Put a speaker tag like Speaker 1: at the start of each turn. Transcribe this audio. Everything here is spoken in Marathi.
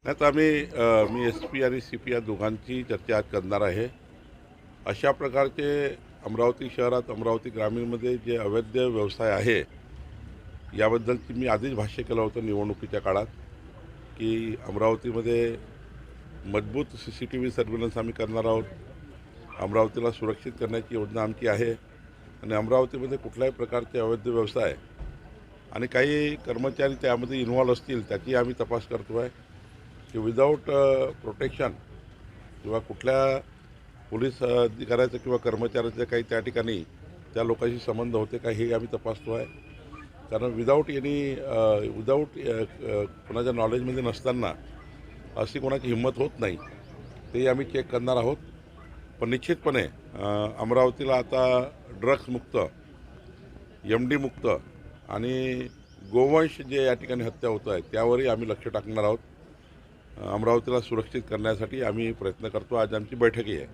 Speaker 1: नाही तर मी SP आणि CP या दोघांची चर्चा आज करणार आहे. अशा प्रकारचे अमरावती शहरात, अमरावती ग्रामीणमध्ये जे अवैध व्यवसाय आहे, याबद्दलची मी आधीच भाष्य केलं होतं निवडणुकीच्या काळात, की अमरावतीमध्ये मजबूत CCTV सर्व्हिलन्स आम्ही करणार आहोत. अमरावतीला सुरक्षित करण्याची योजना आमची आहे आणि अमरावतीमध्ये कुठल्याही प्रकारचे अवैध व्यवसाय आणि काही कर्मचारी त्यामध्ये इन्व्हॉल्व असतील त्याची आम्ही तपास करतो आहे, की विदाऊट प्रोटेक्शन किंवा कुठल्या पोलीस अधिकाऱ्याचं किंवा कर्मचाऱ्याचं काही त्या ठिकाणी त्या लोकांशी संबंध होते का हे आम्ही तपासतो आहे. कारण विदाऊट कोणाच्या नॉलेजमध्ये नसताना अशी कोणाची हिंमत होत नाही, ते आम्ही चेक करणार आहोत. पण निश्चितपणे अमरावतीला आता ड्रग्समुक्त, MD मुक्त आणि गोवंश जे या ठिकाणी हत्या होत आहे त्यावरही आम्ही लक्ष टाकणार आहोत. अमरावतीला सुरक्षित करण्यासाठी आम्ही प्रयत्न करतो. आज आमची बैठकही आहे.